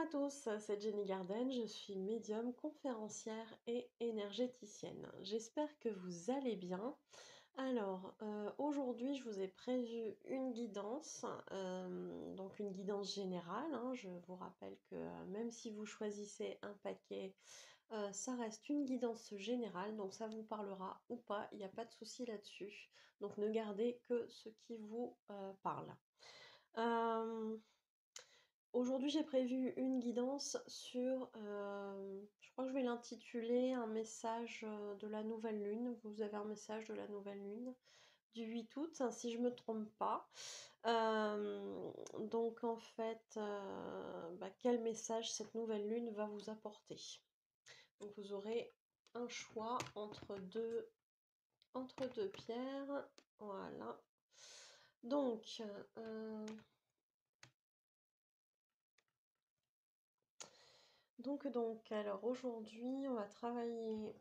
à tous, c'est Jenny Garden, je suis médium, conférencière et énergéticienne. J'espère que vous allez bien. Alors, aujourd'hui, je vous ai prévu une guidance, donc une guidance générale, hein. Je vous rappelle que même si vous choisissez un paquet, ça reste une guidance générale, donc ça vous parlera ou pas, il n'y a pas de souci là-dessus. Donc ne gardez que ce qui vous parle. Aujourd'hui, j'ai prévu une guidance sur, je crois que je vais l'intituler un message de la nouvelle lune. Vous avez un message de la nouvelle lune du 8 août, hein, si je ne me trompe pas. Donc en fait, quel message cette nouvelle lune va vous apporter? Donc vous aurez un choix entre deux pierres. Voilà. Donc, alors aujourd'hui, on va travailler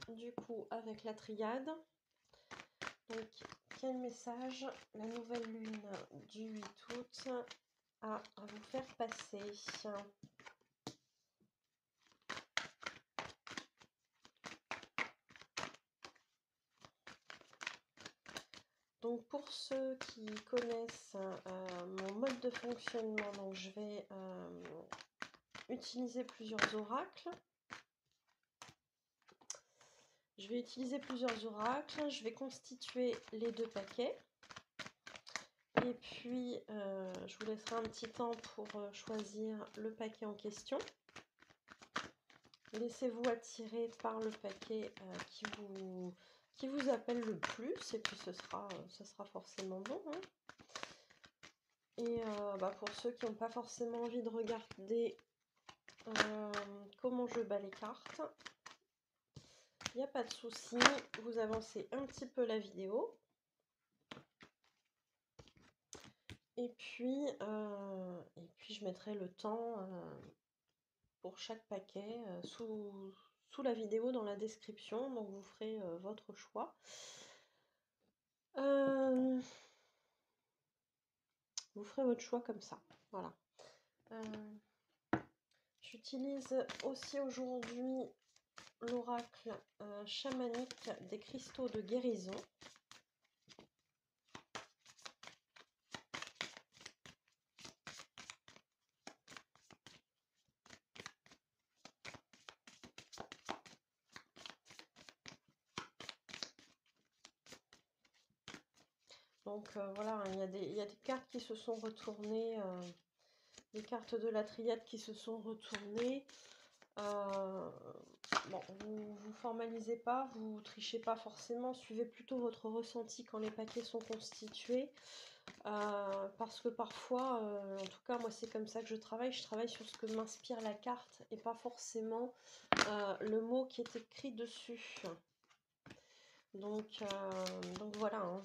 du coup avec la triade. Donc, quel message la nouvelle lune du 8 août a à vous faire passer? Donc, pour ceux qui connaissent mon mode de fonctionnement, donc je vais utiliser plusieurs oracles. Je vais constituer les deux paquets. Et puis, je vous laisserai un petit temps pour choisir le paquet en question. Laissez-vous attirer par le paquet qui vous appelle le plus, et puis ce sera forcément bon, hein. Et pour ceux qui n'ont pas forcément envie de regarder comment je bats les cartes, il n'y a pas de souci, vous avancez un petit peu la vidéo. Et puis je mettrai le temps pour chaque paquet sous la vidéo dans la description, donc vous ferez votre choix. Vous ferez votre choix comme ça, voilà. J'utilise aussi aujourd'hui l'oracle chamanique des cristaux de guérison. Donc voilà, il y a des cartes qui se sont retournées, les cartes de la triade qui se sont retournées. Bon, vous formalisez pas, vous trichez pas forcément, suivez plutôt votre ressenti quand les paquets sont constitués. Parce que parfois, en tout cas moi c'est comme ça que je travaille sur ce que m'inspire la carte et pas forcément le mot qui est écrit dessus. Donc voilà, hein.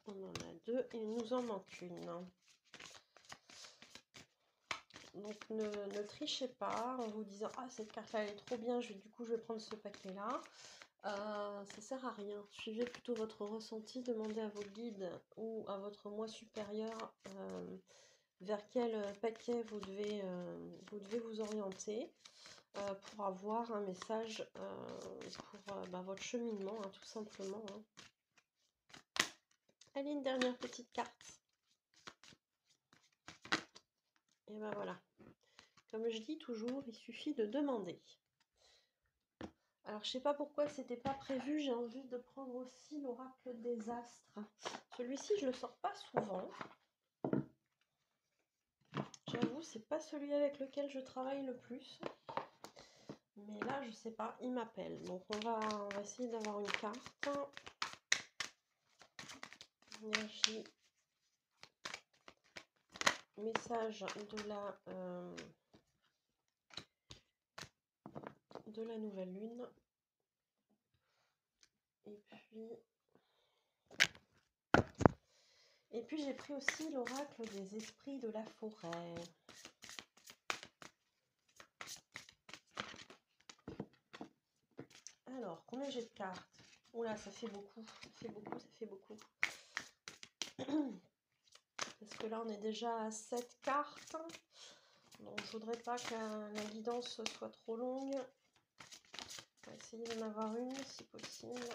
On en a deux et il nous en manque une. Donc ne trichez pas en vous disant ah cette carte là elle est trop bien, du coup je vais prendre ce paquet là. Ça sert à rien. Suivez plutôt votre ressenti, demandez à vos guides ou à votre moi supérieur vers quel paquet vous devez vous orienter pour avoir un message pour votre cheminement, hein, tout simplement, hein. Allez, une dernière petite carte. Et ben voilà. Comme je dis toujours, il suffit de demander. Alors, je sais pas pourquoi c'était pas prévu. J'ai envie de prendre aussi l'oracle des astres. Celui-ci, je le sors pas souvent. J'avoue, c'est pas celui avec lequel je travaille le plus. Mais là, je sais pas, il m'appelle. Donc, on va essayer d'avoir une carte. Énergie. Message de la nouvelle lune. Et puis j'ai pris aussi l'oracle des esprits de la forêt. Alors, combien j'ai de cartes? Oula, ça fait beaucoup, ça fait beaucoup. Parce que là, on est déjà à 7 cartes. Donc, je voudrais pas que la guidance soit trop longue. On va essayer d'en avoir une, si possible.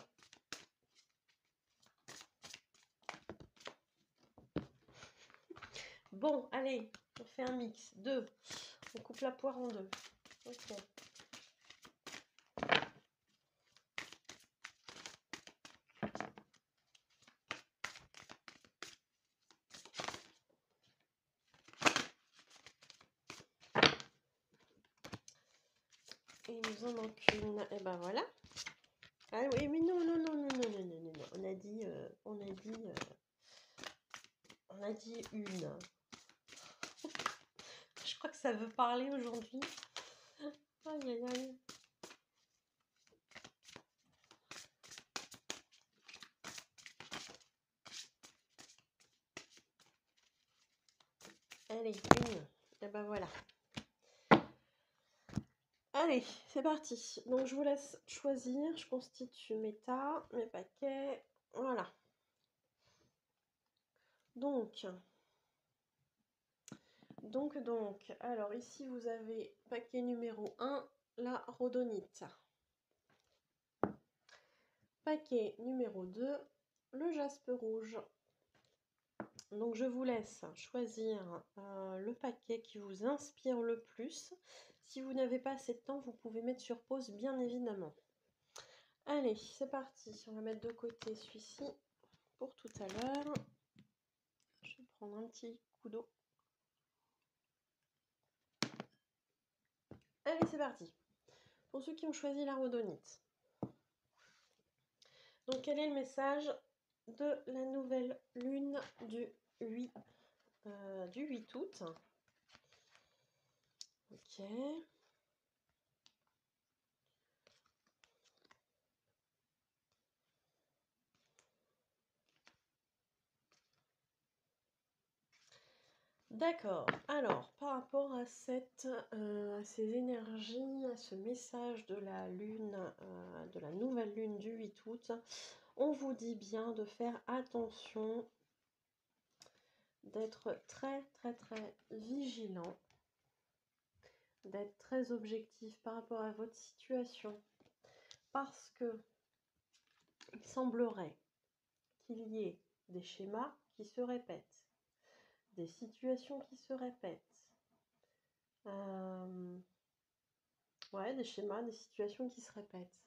Bon, allez, on fait un mix. 2. On coupe la poire en deux. Ok. Et il nous en manque une. Et ben voilà. Ah oui, mais non, non, non, non, non, non, non, non, non. On a dit une. Je crois que ça veut parler aujourd'hui. Aïe, aïe, aïe. Allez, une. Et ben voilà. Allez, c'est parti. Donc, je vous laisse choisir. Je constitue mes tas, mes paquets. Voilà. Donc, alors ici, vous avez paquet numéro 1, la rhodonite. Paquet numéro 2, le jaspe rouge. Donc, je vous laisse choisir le paquet qui vous inspire le plus. Si vous n'avez pas assez de temps, vous pouvez mettre sur pause, bien évidemment. Allez, c'est parti. On va mettre de côté celui-ci pour tout à l'heure. Je vais prendre un petit coup d'eau. Allez, c'est parti. Pour ceux qui ont choisi la rhodonite. Donc, quel est le message de la nouvelle lune du 8 août? Ok. D'accord. Alors, par rapport à ces énergies, à ce message de la lune, de la nouvelle lune du 8 août, on vous dit bien de faire attention, d'être très très très vigilant, d'être très objectif par rapport à votre situation, parce que il semblerait qu'il y ait des schémas qui se répètent, des situations qui se répètent. Ouais, des schémas, des situations qui se répètent.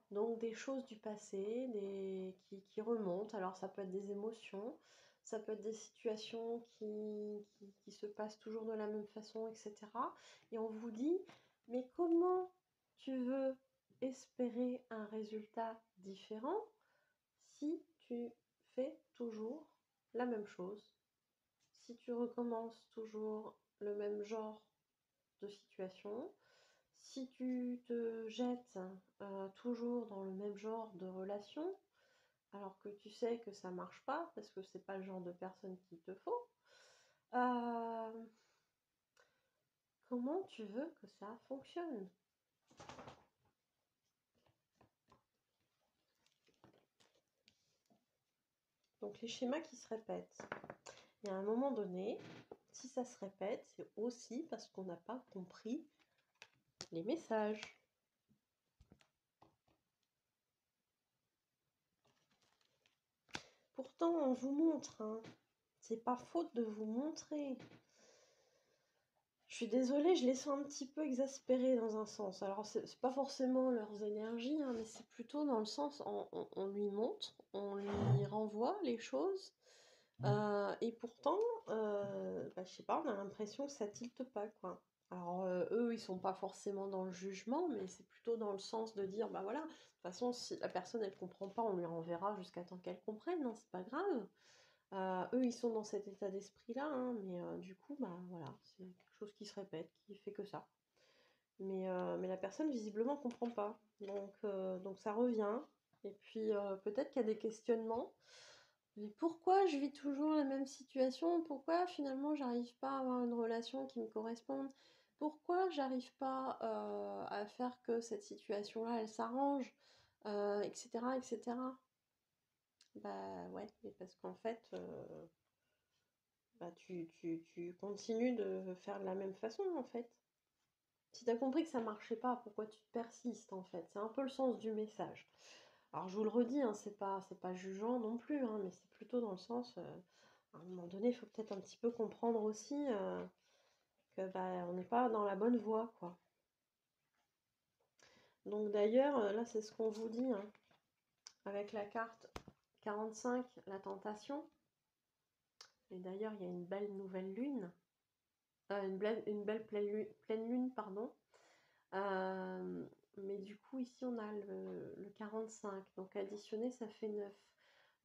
Donc des choses du passé, qui remontent. Alors ça peut être des émotions, ça peut être des situations qui se passent toujours de la même façon, etc. Et on vous dit, mais comment tu veux espérer un résultat différent si tu fais toujours la même chose, si tu recommences toujours le même genre de situation, si tu te jettes toujours dans le même genre de relation, alors que tu sais que ça marche pas, parce que c'est pas le genre de personne qu'il te faut, comment tu veux que ça fonctionne? Donc les schémas qui se répètent. Et à un moment donné, si ça se répète, c'est aussi parce qu'on n'a pas compris les messages. Pourtant, on vous montre, hein. C'est pas faute de vous montrer. Je suis désolée, je les sens un petit peu exaspérés dans un sens. Alors, c'est pas forcément leurs énergies, hein, mais c'est plutôt dans le sens, on lui montre, on lui renvoie les choses. Et pourtant, je sais pas, on a l'impression que ça tilte pas, quoi. Alors, eux, ils sont pas forcément dans le jugement, mais c'est plutôt dans le sens de dire, bah voilà, de toute façon, si la personne, elle comprend pas, on lui renverra jusqu'à temps qu'elle comprenne, hein, c'est pas grave. Eux, ils sont dans cet état d'esprit-là, hein, mais du coup, bah voilà, c'est quelque chose qui se répète, qui fait que ça. Mais la personne, visiblement, comprend pas. Donc ça revient. Et puis, peut-être qu'il y a des questionnements. Mais pourquoi je vis toujours la même situation? Pourquoi finalement j'arrive pas à avoir une relation qui me corresponde? Pourquoi j'arrive pas à faire que cette situation-là, elle s'arrange, etc., etc. Bah ouais, mais parce qu'en fait, bah tu continues de faire de la même façon en fait. Si t'as compris que ça marchait pas, pourquoi tu persistes en fait? C'est un peu le sens du message. Alors je vous le redis, hein, c'est pas jugeant non plus, hein, mais c'est plutôt dans le sens, à un moment donné, il faut peut-être un petit peu comprendre aussi que bah, on n'est pas dans la bonne voie, quoi. Donc d'ailleurs, là c'est ce qu'on vous dit, hein, avec la carte 45, la tentation. Et d'ailleurs, il y a une belle nouvelle lune, une belle pleine lune, pardon. Euh, mais du coup, ici, on a le 45. Donc, additionné, ça fait 9.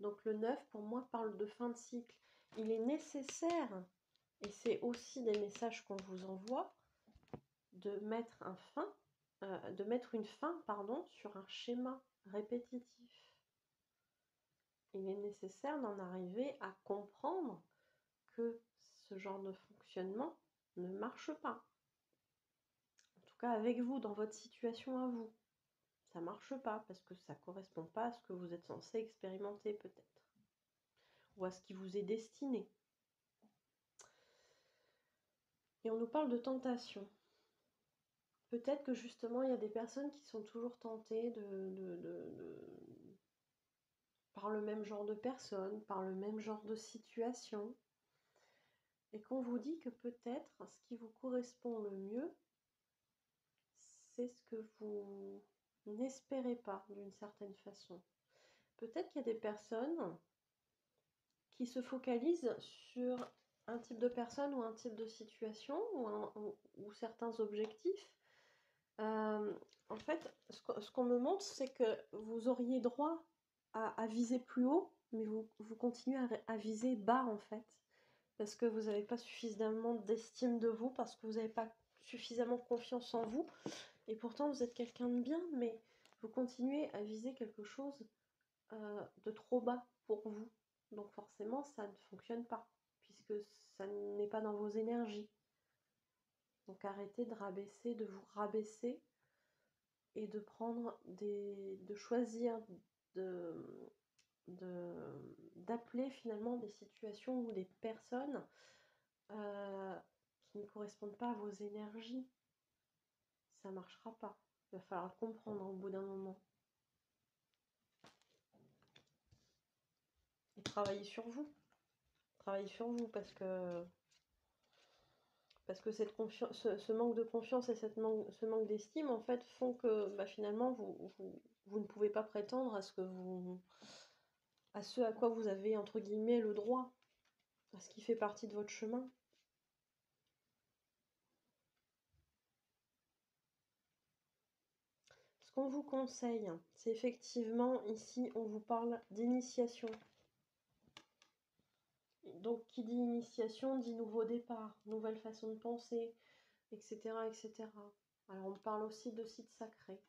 Donc, le 9, pour moi, parle de fin de cycle. Il est nécessaire, et c'est aussi des messages qu'on vous envoie, de mettre une fin, pardon, sur un schéma répétitif. Il est nécessaire d'en arriver à comprendre que ce genre de fonctionnement ne marche pas. En tout cas, avec vous, dans votre situation à vous. Ça marche pas parce que ça correspond pas à ce que vous êtes censé expérimenter peut-être. Ou à ce qui vous est destiné. Et on nous parle de tentation. Peut-être que justement, il y a des personnes qui sont toujours tentées par le même genre de personnes, par le même genre de situation. Et qu'on vous dit que peut-être ce qui vous correspond le mieux, c'est ce que vous n'espérez pas d'une certaine façon. Peut-être qu'il y a des personnes qui se focalisent sur un type de personne ou un type de situation ou certains objectifs. Euh, En fait, ce qu'on me montre, c'est que vous auriez droit à viser plus haut, mais vous continuez à viser bas en fait, parce que vous n'avez pas suffisamment d'estime de vous, parce que vous n'avez pas suffisamment confiance en vous, et pourtant vous êtes quelqu'un de bien, mais vous continuez à viser quelque chose de trop bas pour vous. Donc forcément, ça ne fonctionne pas, puisque ça n'est pas dans vos énergies. Donc arrêtez de rabaisser, de vous rabaisser et de de choisir de, d'appeler finalement des situations ou des personnes euh, qui ne correspondent pas à vos énergies. Ça ne marchera pas. Il va falloir le comprendre au bout d'un moment. Et travailler sur vous. Travailler sur vous parce que cette confiance, ce manque de confiance et ce manque d'estime, en fait, font que bah, finalement, vous ne pouvez pas prétendre à ce à quoi vous avez, entre guillemets, le droit, à ce qui fait partie de votre chemin. Ce qu'on vous conseille, c'est effectivement, ici, on vous parle d'initiation. Donc, qui dit initiation, dit nouveau départ, nouvelle façon de penser, etc., etc. Alors, on parle aussi de site sacré.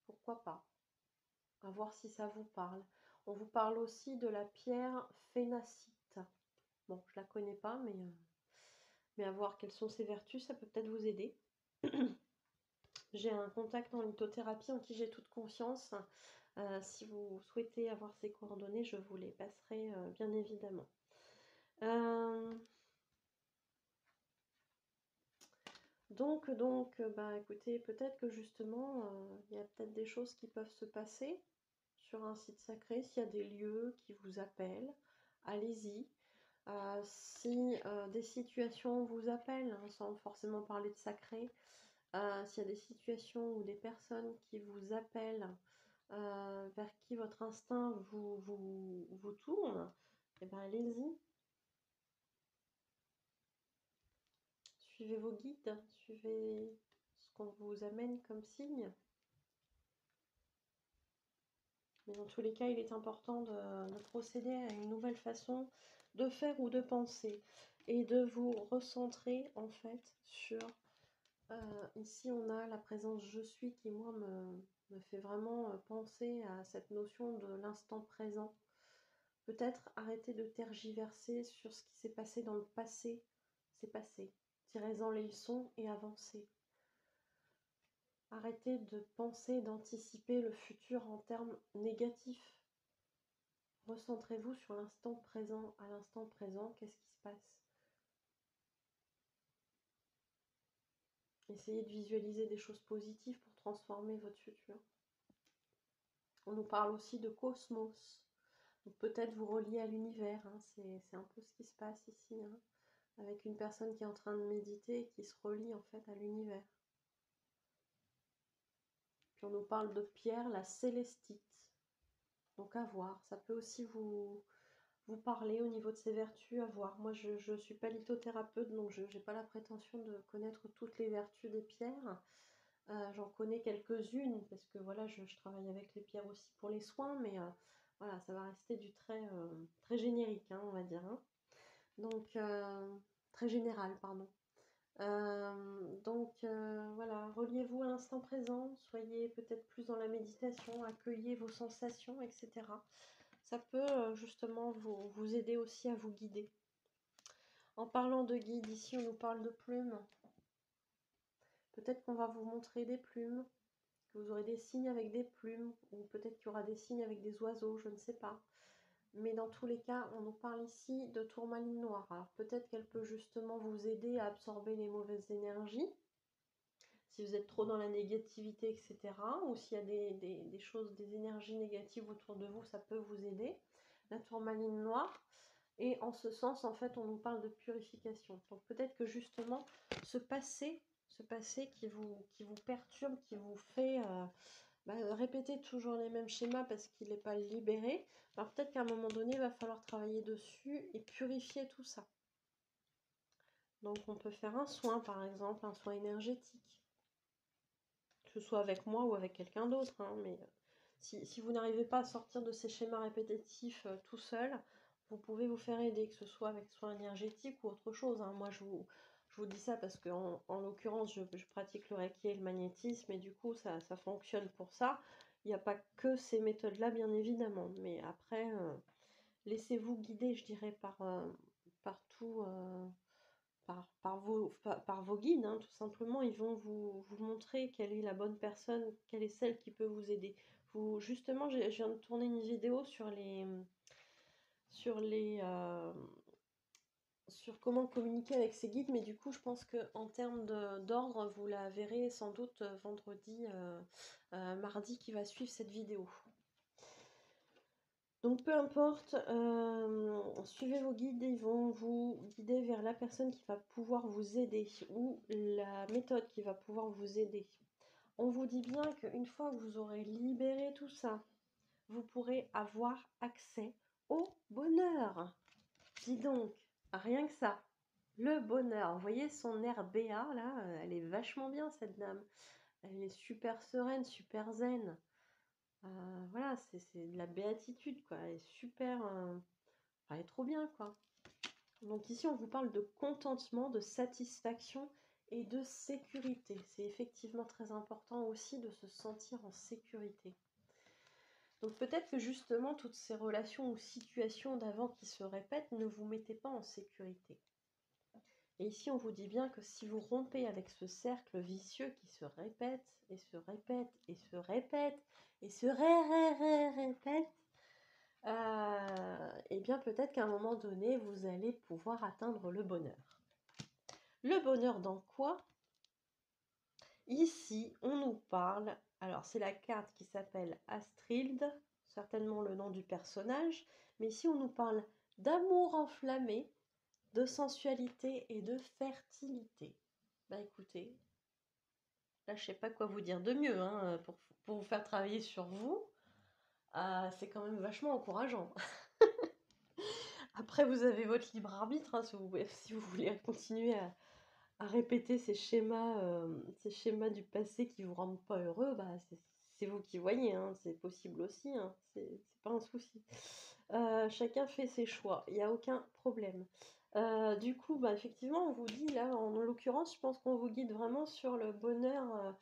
Pourquoi pas? À voir si ça vous parle. On vous parle aussi de la pierre phénacite. Bon, je la connais pas, mais à voir quelles sont ses vertus, ça peut peut-être vous aider. J'ai un contact en lithothérapie en qui j'ai toute confiance. Si vous souhaitez avoir ses coordonnées, je vous les passerai bien évidemment. Bah, écoutez, peut-être que justement, il y a peut-être des choses qui peuvent se passer sur un site sacré. S'il y a des lieux qui vous appellent, allez-y. Si des situations vous appellent, hein, sans forcément parler de sacré, s'il y a des situations ou des personnes qui vous appellent, vers qui votre instinct vous tourne, eh ben allez-y. Suivez vos guides, suivez ce qu'on vous amène comme signe. Mais dans tous les cas, il est important de procéder à une nouvelle façon de faire ou de penser et de vous recentrer en fait sur... ici, on a la présence je suis qui, moi, me fait vraiment penser à cette notion de l'instant présent. Peut-être arrêter de tergiverser sur ce qui s'est passé dans le passé. C'est passé. Tirez-en les leçons et avancez. Arrêtez de penser, d'anticiper le futur en termes négatifs. Recentrez-vous sur l'instant présent. À l'instant présent, qu'est-ce qui se passe? Essayez de visualiser des choses positives pour transformer votre futur. On nous parle aussi de cosmos. Donc peut-être vous relier à l'univers. Hein. C'est un peu ce qui se passe ici. Hein. Avec une personne qui est en train de méditer et qui se relie en fait à l'univers. Puis on nous parle de pierre, la célestite. Donc à voir. Ça peut aussi vous parler au niveau de ses vertus, à voir. Moi, je ne suis pas lithothérapeute, donc je n'ai pas la prétention de connaître toutes les vertus des pierres. J'en connais quelques-unes, parce que voilà, je travaille avec les pierres aussi pour les soins, mais voilà, ça va rester du très générique, hein, on va dire. Hein. Donc, très général, pardon. Voilà, reliez-vous à l'instant présent, soyez peut-être plus dans la méditation, accueillez vos sensations, etc. Ça peut justement vous aider aussi à vous guider. En parlant de guide, ici on nous parle de plumes. Peut-être qu'on va vous montrer des plumes, que vous aurez des signes avec des plumes, ou peut-être qu'il y aura des signes avec des oiseaux, je ne sais pas. Mais dans tous les cas, on nous parle ici de tourmaline noire. Alors peut-être qu'elle peut justement vous aider à absorber les mauvaises énergies, si vous êtes trop dans la négativité, etc. Ou s'il y a des choses, des énergies négatives autour de vous, ça peut vous aider. La tourmaline noire. Et en ce sens, en fait, on nous parle de purification. Donc peut-être que justement, ce passé qui vous perturbe, qui vous fait répéter toujours les mêmes schémas parce qu'il n'est pas libéré, alors peut-être qu'à un moment donné, il va falloir travailler dessus et purifier tout ça. Donc on peut faire un soin, par exemple, un soin énergétique. Que ce soit avec moi ou avec quelqu'un d'autre. Hein, mais si vous n'arrivez pas à sortir de ces schémas répétitifs tout seul, vous pouvez vous faire aider, que ce soit avec soins énergétiques ou autre chose. Hein. Moi, je vous dis ça parce que en l'occurrence, je pratique le Reiki et le magnétisme et du coup, ça fonctionne pour ça. Il n'y a pas que ces méthodes-là, bien évidemment. Mais après, laissez-vous guider, je dirais, par tout... par vos guides, hein, tout simplement. Ils vont vous montrer quelle est la bonne personne, quelle est celle qui peut vous aider. Justement, je viens de tourner une vidéo sur comment communiquer avec ces guides, mais du coup, je pense qu'en termes d'ordre, vous la verrez sans doute vendredi, mardi qui va suivre cette vidéo. Donc peu importe, suivez vos guides, ils vont vous guider vers la personne qui va pouvoir vous aider ou la méthode qui va pouvoir vous aider. On vous dit bien qu'une fois que vous aurez libéré tout ça, vous pourrez avoir accès au bonheur. Dis donc, rien que ça, le bonheur. Vous voyez son air béat là, elle est vachement bien cette dame. Elle est super sereine, super zen. Voilà, c'est de la béatitude, quoi. Elle est super... elle est trop bien, quoi. Donc ici, on vous parle de contentement, de satisfaction et de sécurité. C'est effectivement très important aussi de se sentir en sécurité. Donc peut-être que justement, toutes ces relations ou situations d'avant qui se répètent ne vous mettez pas en sécurité. Et ici, on vous dit bien que si vous rompez avec ce cercle vicieux qui se répète, et se répète, et se répète, et se répète, et bien peut-être qu'à un moment donné, vous allez pouvoir atteindre le bonheur. Le bonheur dans quoi? Ici, on nous parle, alors c'est la carte qui s'appelle Astrid, certainement le nom du personnage, mais ici on nous parle d'amour enflammé, de sensualité et de fertilité. Bah écoutez, là je sais pas quoi vous dire de mieux hein, pour vous faire travailler sur vous. C'est quand même vachement encourageant. Après, vous avez votre libre arbitre, hein, si vous voulez continuer à répéter ces schémas du passé qui vous rendent pas heureux, bah, c'est vous qui voyez, hein, c'est possible aussi, hein, c'est pas un souci. Chacun fait ses choix, il n'y a aucun problème. Du coup, bah, effectivement, on vous dit là, en l'occurrence, je pense qu'on vous guide vraiment sur le bonheur,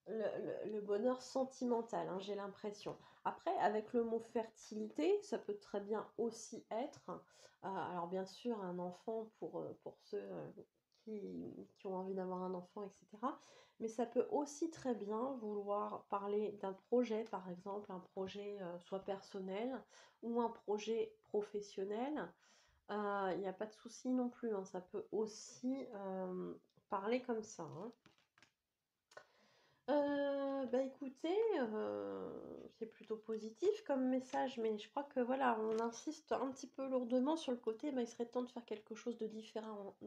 le bonheur sentimental, hein, j'ai l'impression. Après, avec le mot fertilité, ça peut très bien aussi être, alors bien sûr, un enfant pour ceux qui ont envie d'avoir un enfant, etc. Mais ça peut aussi très bien vouloir parler d'un projet, par exemple, un projet soit personnel ou un projet professionnel. Il n'y a pas de souci non plus, hein, ça peut aussi parler comme ça, hein. Bah, écoutez, c'est plutôt positif comme message, mais je crois que voilà, on insiste un petit peu lourdement sur le côté, bah, il serait temps de faire quelque chose de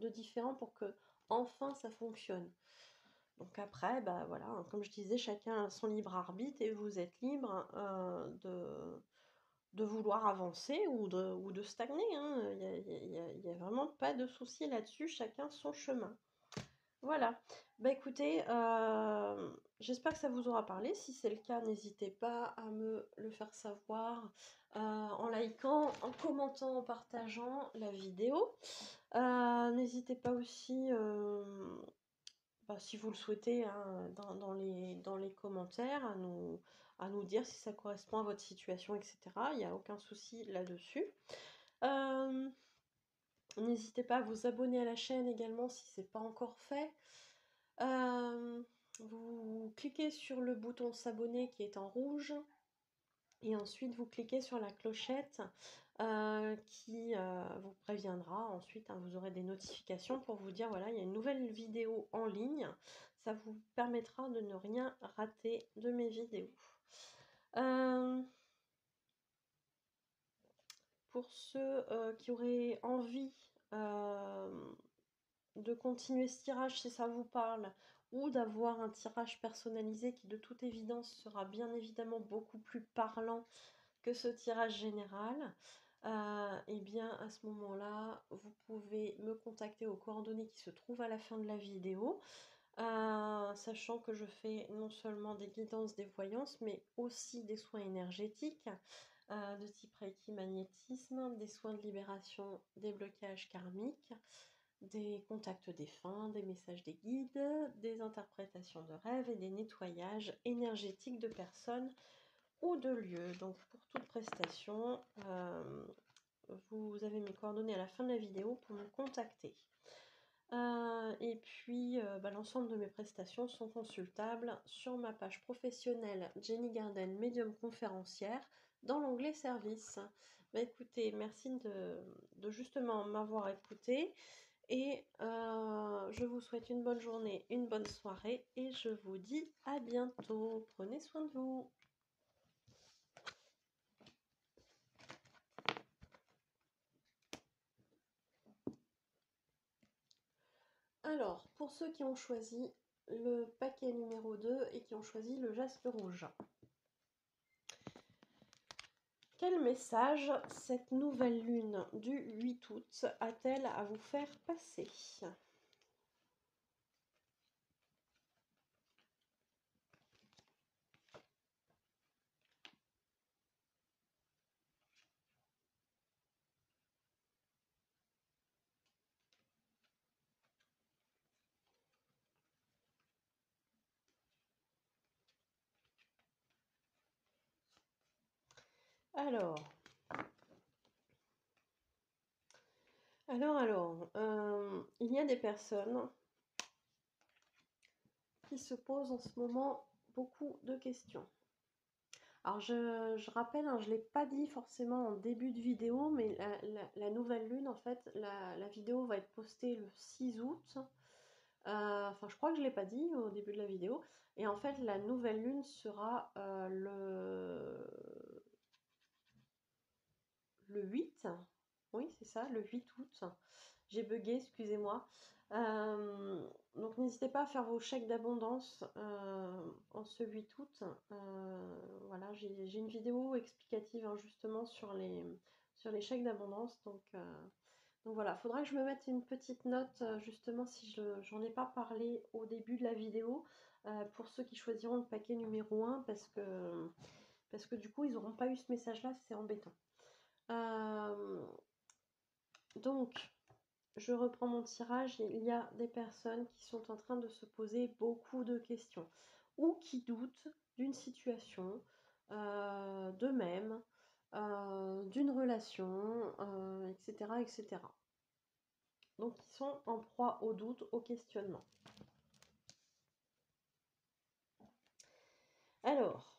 différent pour que enfin ça fonctionne. Donc après, bah, voilà, hein, comme je disais, chacun a son libre arbitre et vous êtes libre, de vouloir avancer ou de stagner, hein. Il y a vraiment pas de souci là-dessus, chacun son chemin. Voilà. Bah, écoutez, j'espère que ça vous aura parlé. Si c'est le cas, n'hésitez pas à me le faire savoir, en likant, en commentant, en partageant la vidéo. N'hésitez pas aussi, bah, si vous le souhaitez, hein, dans les commentaires, à nous dire si ça correspond à votre situation, etc. Il n'y a aucun souci là-dessus. N'hésitez pas à vous abonner à la chaîne également si ce n'est pas encore fait. Vous cliquez sur le bouton s'abonner qui est en rouge et ensuite vous cliquez sur la clochette qui vous préviendra. Ensuite, hein, vous aurez des notifications pour vous dire voilà, il y a une nouvelle vidéo en ligne. Ça vous permettra de ne rien rater de mes vidéos. Pour ceux qui auraient envie de continuer ce tirage si ça vous parle, ou d'avoir un tirage personnalisé qui de toute évidence sera bien évidemment beaucoup plus parlant que ce tirage général, et bien à ce moment-là, vous pouvez me contacter aux coordonnées qui se trouvent à la fin de la vidéo, sachant que je fais non seulement des guidances, des voyances, mais aussi des soins énergétiques de type Reiki, magnétisme, des soins de libération des blocages karmiques, des contacts défunts, des messages des guides, des interprétations de rêves et des nettoyages énergétiques de personnes ou de lieux. Donc pour toute prestation, vous avez mes coordonnées à la fin de la vidéo pour me contacter. Et puis bah, l'ensemble de mes prestations sont consultables sur ma page professionnelle Jenny Garden Médium Conférencière dans l'onglet Service. Bah, écoutez, merci de justement m'avoir écouté. Et je vous souhaite une bonne journée, une bonne soirée et je vous dis à bientôt. Prenez soin de vous. Alors, pour ceux qui ont choisi le paquet numéro 2 et qui ont choisi le jaspe rouge, quel message cette nouvelle lune du 8 août a-t-elle à vous faire passer ? Alors, il y a des personnes qui se posent en ce moment beaucoup de questions. Alors je rappelle, hein, je ne l'ai pas dit forcément en début de vidéo, mais la nouvelle lune, en fait, la vidéo va être postée le 6 août. Enfin, je crois que je ne l'ai pas dit au début de la vidéo. Et en fait, la nouvelle lune sera le 8. Oui, c'est ça, le 8 août. J'ai bugué, excusez-moi. Donc n'hésitez pas à faire vos chèques d'abondance en ce 8 août. Voilà, j'ai une vidéo explicative hein, justement sur les chèques d'abondance. Donc voilà, il faudra que je me mette une petite note justement si j'en ai pas parlé au début de la vidéo pour ceux qui choisiront le paquet numéro 1 parce que du coup ils n'auront pas eu ce message-là, c'est embêtant. Donc, je reprends mon tirage. Il y a des personnes qui sont en train de se poser beaucoup de questions ou qui doutent d'une situation, d'eux-mêmes, d'une relation, etc., etc. Donc ils sont en proie au doute, au questionnement. Alors,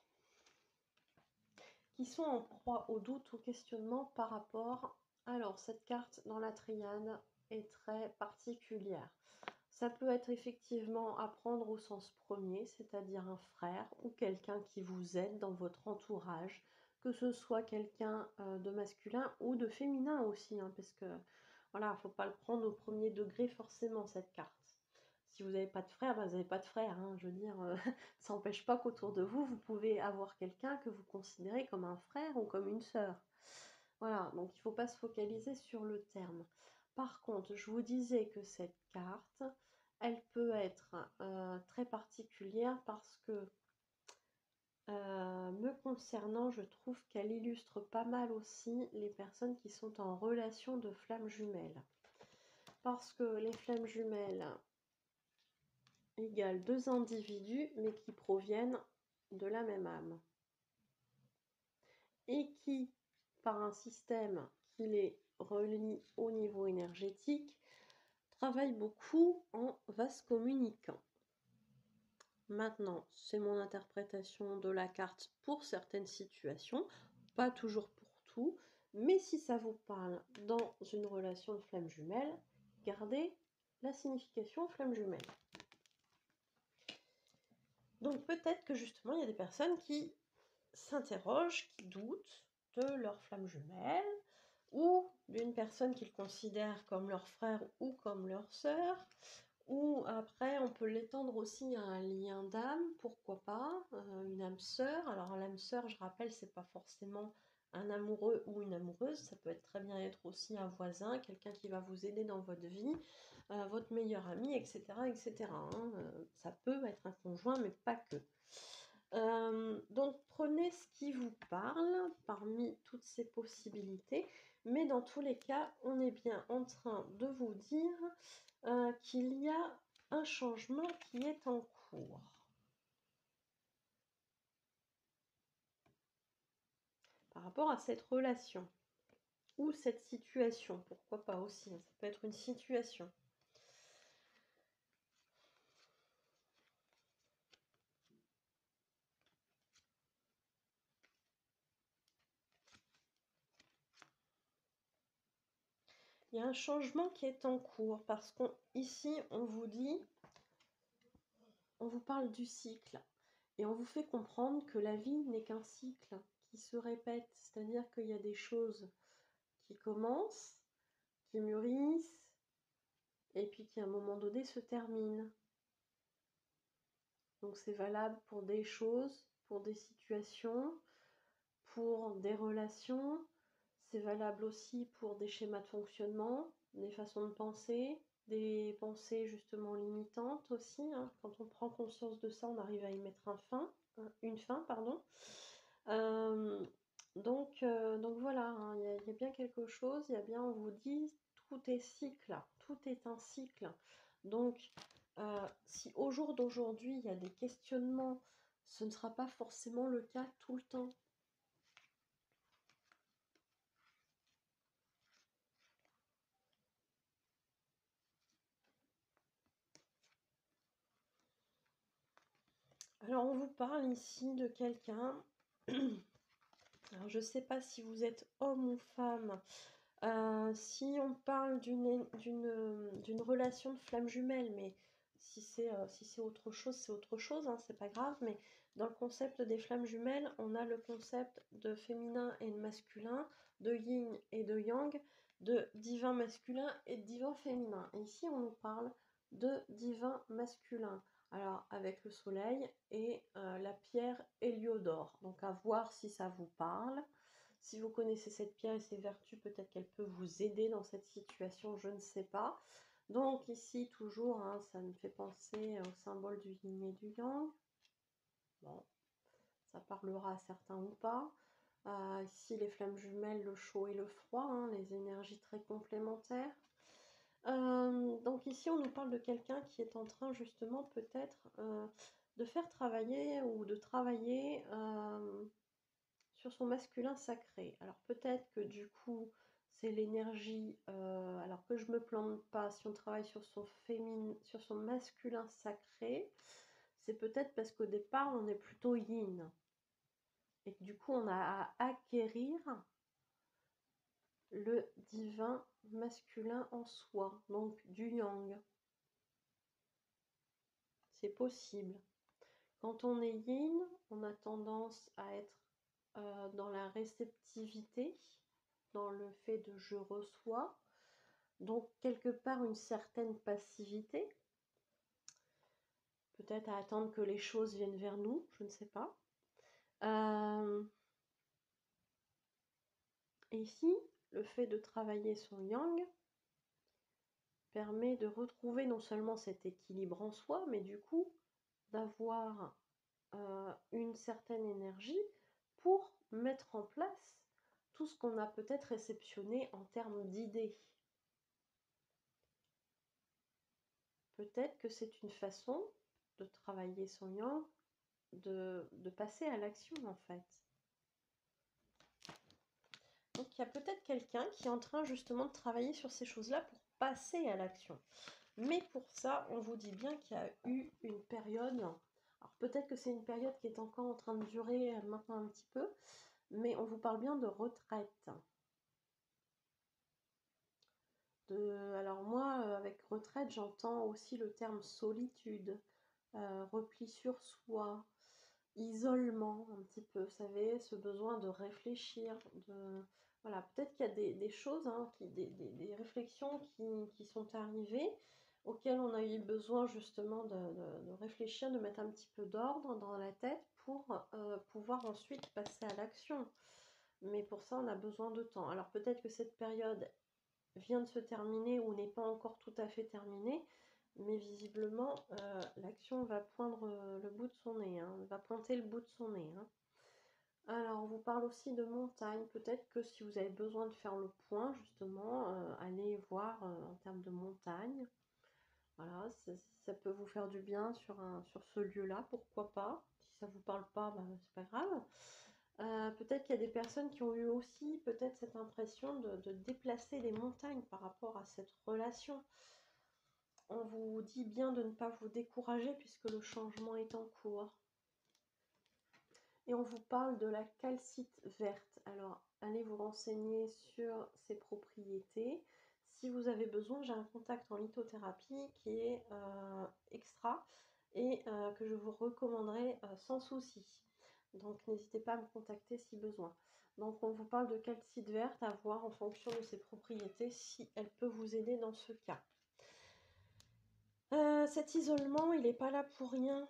qui sont en proie au doute, au questionnement par rapport... Alors, cette carte dans la triade est très particulière. Ça peut être effectivement à prendre au sens premier, c'est-à-dire un frère ou quelqu'un qui vous aide dans votre entourage, que ce soit quelqu'un de masculin ou de féminin aussi, hein, parce que voilà, il ne faut pas le prendre au premier degré forcément cette carte. Si vous n'avez pas de frère, ben vous n'avez pas de frère, hein, je veux dire, ça n'empêche pas qu'autour de vous, vous pouvez avoir quelqu'un que vous considérez comme un frère ou comme une sœur. Voilà, donc il ne faut pas se focaliser sur le terme. Par contre, je vous disais que cette carte, elle peut être très particulière parce que, me concernant, je trouve qu'elle illustre pas mal aussi les personnes qui sont en relation de flammes jumelles. Parce que les flammes jumelles égale deux individus, mais qui proviennent de la même âme. Et qui, par un système qui les relie au niveau énergétique, travaillent beaucoup en vase communicant. Maintenant, c'est mon interprétation de la carte pour certaines situations, pas toujours pour tout, mais si ça vous parle dans une relation de flamme jumelle, gardez la signification flamme jumelle. Donc peut-être que justement, il y a des personnes qui s'interrogent, qui doutent de leur flamme jumelle ou d'une personne qu'ils considèrent comme leur frère ou comme leur sœur. Ou après, on peut l'étendre aussi à un lien d'âme, pourquoi pas, une âme sœur. Alors l'âme sœur, je rappelle, c'est pas forcément un amoureux ou une amoureuse, ça peut être très bien être aussi un voisin, quelqu'un qui va vous aider dans votre vie, votre meilleur ami, etc. etc. hein. Ça peut être un conjoint, mais pas que. Donc prenez ce qui vous parle parmi toutes ces possibilités, mais dans tous les cas, on est bien en train de vous dire qu'il y a un changement qui est en cours. Par rapport à cette relation ou cette situation, pourquoi pas aussi, ça peut être une situation. Il y a un changement qui est en cours parce qu'ici, on vous dit, on vous parle du cycle et on vous fait comprendre que la vie n'est qu'un cycle qui se répète, c'est-à-dire qu'il y a des choses qui commencent, qui mûrissent et puis qui à un moment donné se terminent. Donc c'est valable pour des choses, pour des situations, pour des relations. C'est valable aussi pour des schémas de fonctionnement, des façons de penser, des pensées justement limitantes aussi. Hein. Quand on prend conscience de ça, on arrive à y mettre une fin, pardon. Donc voilà, hein, y a bien quelque chose, il y a bien, on vous dit, tout est cycle, tout est un cycle. Donc, si au jour d'aujourd'hui, il y a des questionnements, ce ne sera pas forcément le cas tout le temps. Alors, on vous parle ici de quelqu'un. Alors, je ne sais pas si vous êtes homme ou femme. Si on parle d'une relation de flamme jumelle, mais si c'est autre chose, c'est autre chose, hein, c'est pas grave. Mais dans le concept des flammes jumelles, on a le concept de féminin et de masculin, de yin et de yang, de divin masculin et de divin féminin. Et ici, on nous parle de divin masculin. Alors, avec le soleil et la pierre Héliodore. Donc, à voir si ça vous parle. Si vous connaissez cette pierre et ses vertus, peut-être qu'elle peut vous aider dans cette situation, je ne sais pas. Donc ici, toujours, hein, ça me fait penser au symbole du yin et du yang. Bon, ça parlera à certains ou pas. Ici, les flammes jumelles, le chaud et le froid, hein, les énergies très complémentaires. Donc ici, on nous parle de quelqu'un qui est en train justement peut-être de faire travailler ou de travailler sur son masculin sacré. Alors peut-être que du coup, c'est l'énergie, alors que je me plante pas, si on travaille sur son sur son masculin sacré, c'est peut-être parce qu'au départ, on est plutôt yin et que du coup, on a à acquérir le divin masculin en soi, donc du yang. C'est possible. Quand on est yin, on a tendance à être dans la réceptivité, dans le fait de je reçois, donc quelque part une certaine passivité, peut-être à attendre que les choses viennent vers nous, je ne sais pas. Et ici, le fait de travailler son yang permet de retrouver non seulement cet équilibre en soi, mais du coup d'avoir une certaine énergie pour mettre en place tout ce qu'on a peut-être réceptionné en termes d'idées. Peut-être que c'est une façon de travailler son yang, de passer à l'action en fait. Donc il y a peut-être quelqu'un qui est en train justement de travailler sur ces choses-là pour passer à l'action. Mais pour ça, on vous dit bien qu'il y a eu une période, alors peut-être que c'est une période qui est encore en train de durer maintenant un petit peu, mais on vous parle bien de retraite. Alors moi, avec retraite, j'entends aussi le terme solitude, repli sur soi, isolement un petit peu, vous savez, ce besoin de réfléchir, voilà, peut-être qu'il y a des choses, hein, des réflexions qui sont arrivées, auxquelles on a eu besoin justement de réfléchir, de mettre un petit peu d'ordre dans la tête pour pouvoir ensuite passer à l'action. Mais pour ça, on a besoin de temps. Alors peut-être que cette période vient de se terminer ou n'est pas encore tout à fait terminée, mais visiblement l'action va poindre le bout de son nez, hein, va pointer le bout de son nez. Hein. Alors on vous parle aussi de montagne, peut-être que si vous avez besoin de faire le point justement, allez voir en termes de montagne. Voilà, ça peut vous faire du bien sur ce lieu-là, pourquoi pas. Si ça ne vous parle pas, bah, c'est pas grave. Peut-être qu'il y a des personnes qui ont eu aussi peut-être cette impression de déplacer les montagnes par rapport à cette relation. On vous dit bien de ne pas vous décourager puisque le changement est en cours. Et on vous parle de la calcite verte. Alors, allez vous renseigner sur ses propriétés. Si vous avez besoin, j'ai un contact en lithothérapie qui est extra et que je vous recommanderai sans souci. Donc, n'hésitez pas à me contacter si besoin. Donc, on vous parle de calcite verte à voir en fonction de ses propriétés si elle peut vous aider dans ce cas. Cet isolement, il n'est pas là pour rien.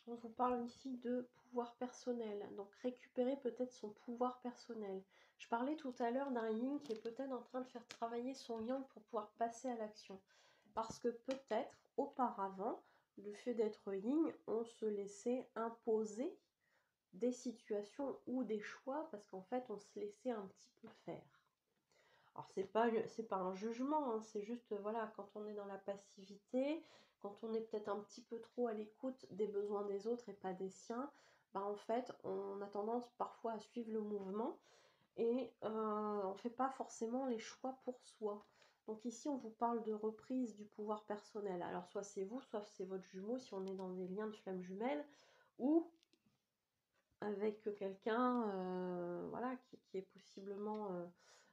On vous parle ici de pouvoir personnel, donc récupérer peut-être son pouvoir personnel. Je parlais tout à l'heure d'un yin qui est peut-être en train de faire travailler son yang pour pouvoir passer à l'action. Parce que peut-être, auparavant, le fait d'être yin, on se laissait imposer des situations ou des choix parce qu'en fait, on se laissait un petit peu faire. Alors, c'est pas un jugement, hein, c'est juste, voilà, quand on est dans la passivité, quand on est peut-être un petit peu trop à l'écoute des besoins des autres et pas des siens, bah, en fait, on a tendance parfois à suivre le mouvement et on ne fait pas forcément les choix pour soi. Donc ici, on vous parle de reprise du pouvoir personnel. Alors, soit c'est vous, soit c'est votre jumeau, si on est dans des liens de flammes jumelles, ou avec quelqu'un voilà, qui est possiblement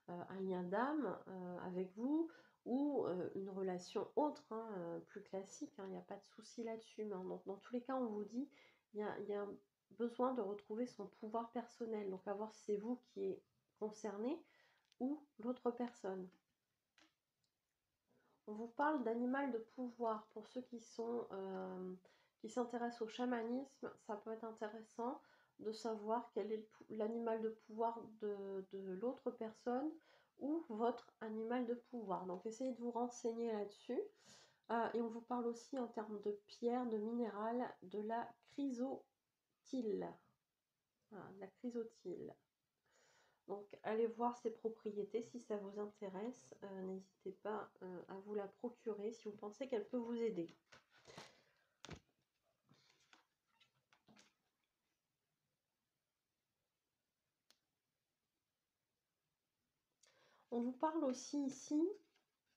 un lien d'âme avec vous ou une relation autre, hein, plus classique, hein, il n'y a pas de souci là-dessus. Mais dans tous les cas, on vous dit il y a besoin de retrouver son pouvoir personnel. Donc, à voir si c'est vous qui est concerné ou l'autre personne. On vous parle d'animal de pouvoir. Pour ceux qui s'intéressent au chamanisme, ça peut être intéressant de savoir quel est l'animal de pouvoir de l'autre personne ou votre animal de pouvoir. Donc essayez de vous renseigner là-dessus. Et on vous parle aussi en termes de pierre, de minéral, de la chrysotile. Voilà, de la chrysotile. Donc allez voir ses propriétés si ça vous intéresse. N'hésitez pas à vous la procurer si vous pensez qu'elle peut vous aider. On vous parle aussi ici,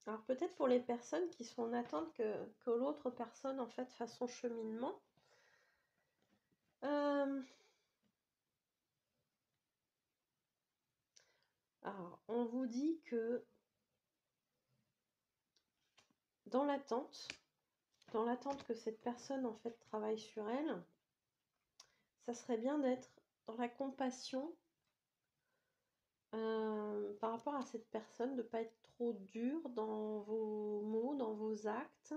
alors peut-être pour les personnes qui sont en attente que l'autre personne en fait fasse son cheminement. Alors, on vous dit que dans l'attente que cette personne en fait travaille sur elle, ça serait bien d'être dans la compassion par rapport à cette personne, de ne pas être trop dur dans vos mots, dans vos actes,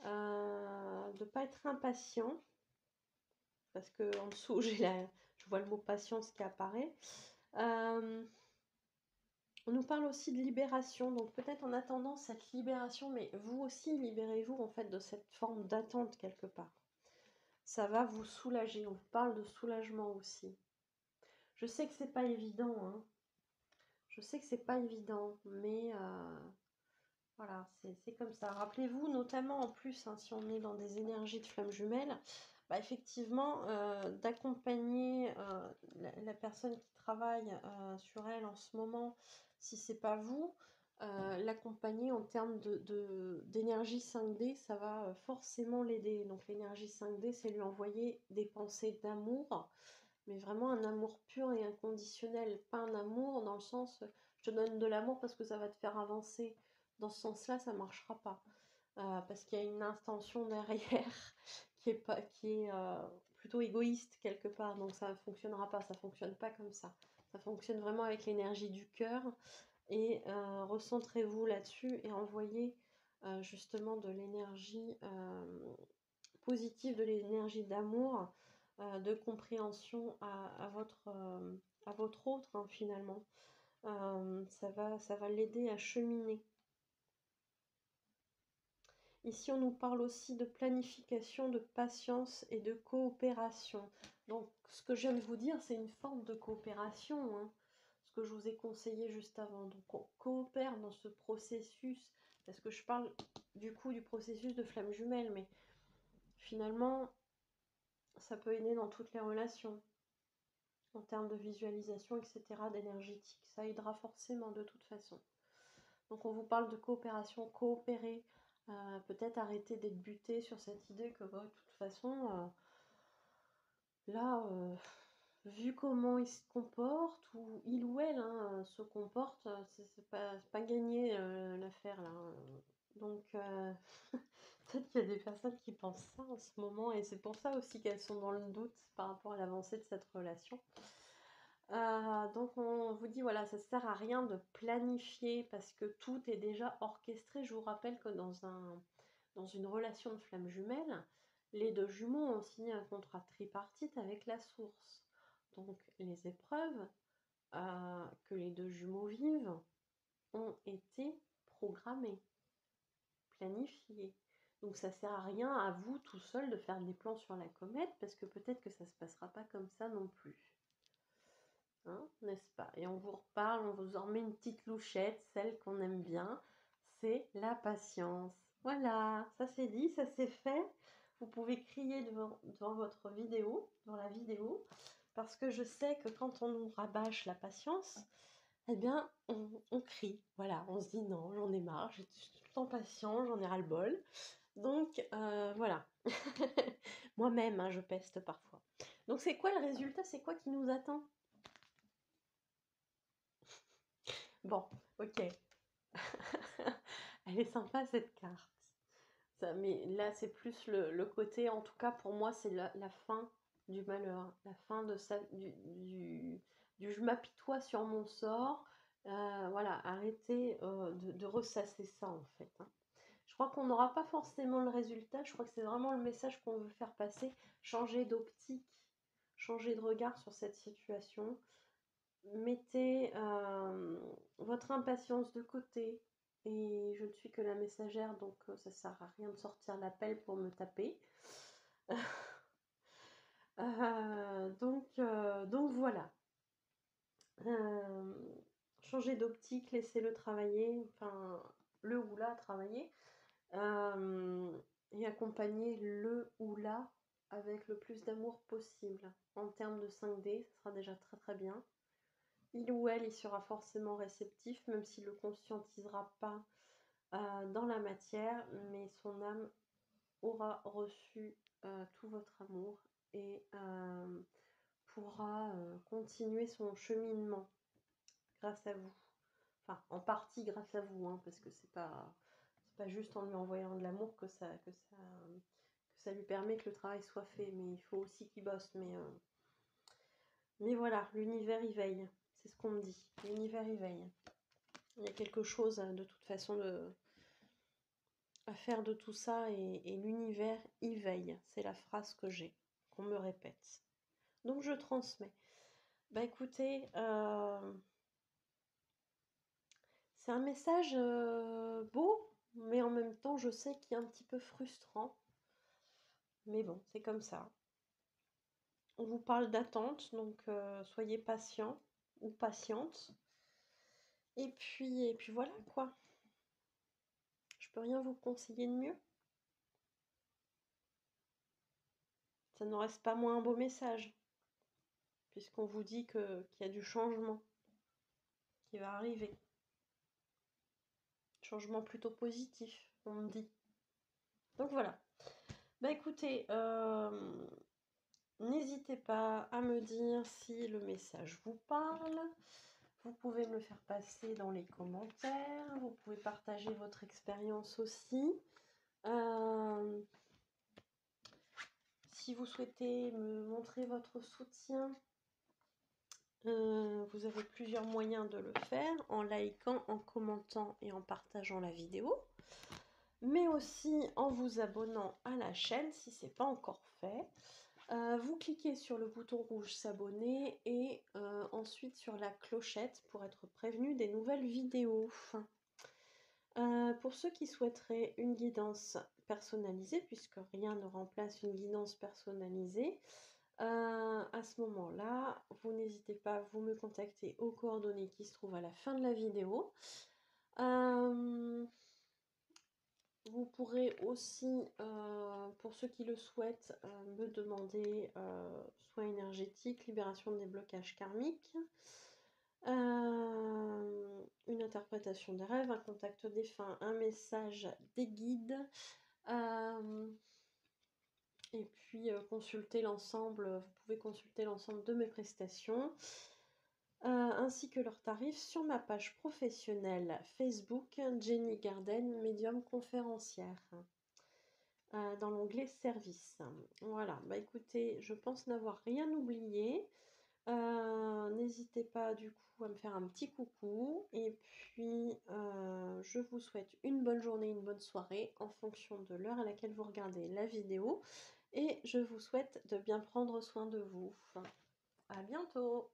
de ne pas être impatient, parce que en dessous je vois le mot patience qui apparaît. On nous parle aussi de libération, donc peut-être en attendant cette libération, mais vous aussi libérez-vous en fait de cette forme d'attente quelque part. Ça va vous soulager, on vous parle de soulagement aussi. Je sais que c'est pas évident, hein. Je sais que c'est pas évident, mais voilà, c'est comme ça. Rappelez-vous notamment en plus, hein, si on est dans des énergies de flammes jumelles, bah, effectivement, d'accompagner la personne qui travaille sur elle en ce moment, si c'est pas vous, l'accompagner en termes d'énergie 5D, ça va forcément l'aider. Donc l'énergie 5D, c'est lui envoyer des pensées d'amour, mais vraiment un amour pur et inconditionnel, pas un amour dans le sens je te donne de l'amour parce que ça va te faire avancer. Dans ce sens-là, ça ne marchera pas. Parce qu'il y a une intention derrière qui est plutôt égoïste quelque part. Donc ça ne fonctionnera pas, ça ne fonctionne pas comme ça. Ça fonctionne vraiment avec l'énergie du cœur. Et recentrez-vous là-dessus et envoyez justement de l'énergie positive, de l'énergie d'amour, de compréhension à votre autre, hein, finalement. Ça va l'aider à cheminer. Ici, on nous parle aussi de planification, de patience et de coopération. Donc, ce que je viens de vous dire, c'est une forme de coopération, hein, ce que je vous ai conseillé juste avant. Donc, on coopère dans ce processus, parce que je parle du coup du processus de flamme jumelle, mais finalement, ça peut aider dans toutes les relations, en termes de visualisation, etc., d'énergétique. Ça aidera forcément de toute façon. Donc on vous parle de coopération, coopérer, peut-être arrêter d'être buté sur cette idée que de toute façon, là, vu comment il se comporte, ou il ou elle se comporte, c'est pas gagné l'affaire là. Donc peut-être qu'il y a des personnes qui pensent ça en ce moment, et c'est pour ça aussi qu'elles sont dans le doute par rapport à l'avancée de cette relation. Donc on vous dit voilà, ça ne sert à rien de planifier parce que tout est déjà orchestré. Je vous rappelle que dans une relation de flamme jumelle, les deux jumeaux ont signé un contrat tripartite avec la source. Donc les épreuves que les deux jumeaux vivent ont été programmées, planifiées. Donc ça ne sert à rien à vous tout seul de faire des plans sur la comète parce que peut-être que ça ne se passera pas comme ça non plus. Hein, n'est-ce pas? Et on vous reparle, on vous en met une petite louchette, celle qu'on aime bien, c'est la patience. Voilà, ça c'est dit, ça c'est fait. Vous pouvez crier devant votre vidéo, dans la vidéo, parce que je sais que quand on nous rabâche la patience, eh bien, on crie. Voilà, on se dit non, j'en ai marre, je suis tout le temps patient, j'en ai ras-le-bol. Donc, voilà. Moi-même, hein, je peste parfois. Donc, c'est quoi le résultat? C'est quoi qui nous attend? Bon, ok. Elle est sympa cette carte. Ça, mais là, c'est plus le côté, en tout cas pour moi, c'est la fin du malheur. La fin de ça, du je m'apitoie sur mon sort. Voilà, arrêtez de ressasser ça en fait, hein. Je crois qu'on n'aura pas forcément le résultat. Je crois que c'est vraiment le message qu'on veut faire passer. Changer d'optique, changer de regard sur cette situation. Mettez votre impatience de côté, et je ne suis que la messagère, donc ça sert à rien de sortir l'appel pour me taper. Donc voilà. Changer d'optique, laissez-le travailler, enfin le ou la travailler, et accompagner le ou la avec le plus d'amour possible. En termes de 5D, ce sera déjà très très bien. il ou elle y sera forcément réceptif, même s'il ne le conscientisera pas dans la matière, mais son âme aura reçu tout votre amour et pourra continuer son cheminement grâce à vous. Enfin, en partie grâce à vous, hein, parce que c'est pas juste en lui envoyant de l'amour que ça lui permet que le travail soit fait, mais il faut aussi qu'il bosse. Mais voilà, l'univers y veille, c'est ce qu'on me dit. L'univers y veille. Il y a quelque chose de toute façon à faire de tout ça et l'univers y veille. C'est la phrase que j'ai, qu'on me répète. Donc je transmets. Bah écoutez, c'est un message beau, mais en même temps je sais qu'il est un petit peu frustrant. Mais bon, c'est comme ça. On vous parle d'attente, donc soyez patient ou patiente. Et puis voilà quoi. Je peux rien vous conseiller de mieux. Ça n'en reste pas moins un beau message, puisqu'on vous dit qu'il y a du changement qui va arriver. Changement plutôt positif, on me dit. Donc voilà. Bah écoutez, n'hésitez pas à me dire si le message vous parle. Vous pouvez me le faire passer dans les commentaires. Vous pouvez partager votre expérience aussi. Si vous souhaitez me montrer votre soutien, vous avez plusieurs moyens de le faire, en likant, en commentant et en partageant la vidéo, mais aussi en vous abonnant à la chaîne si ce n'est pas encore fait. Vous cliquez sur le bouton rouge s'abonner et ensuite sur la clochette pour être prévenu des nouvelles vidéos. Pour ceux qui souhaiteraient une guidance personnalisée, puisque rien ne remplace une guidance personnalisée, à ce moment-là, vous n'hésitez pas, vous me contactez aux coordonnées qui se trouvent à la fin de la vidéo. Vous pourrez aussi, pour ceux qui le souhaitent, me demander soins énergétiques, libération des blocages karmiques, une interprétation des rêves, un contact défunt, un message des guides, et puis consulter l'ensemble, vous pouvez consulter l'ensemble de mes prestations, ainsi que leurs tarifs sur ma page professionnelle Facebook, Jenny Garden, médium conférencière, dans l'onglet service. Voilà, bah écoutez, je pense n'avoir rien oublié. N'hésitez pas du coup à me faire un petit coucou et puis je vous souhaite une bonne journée, une bonne soirée en fonction de l'heure à laquelle vous regardez la vidéo et je vous souhaite de bien prendre soin de vous. À bientôt!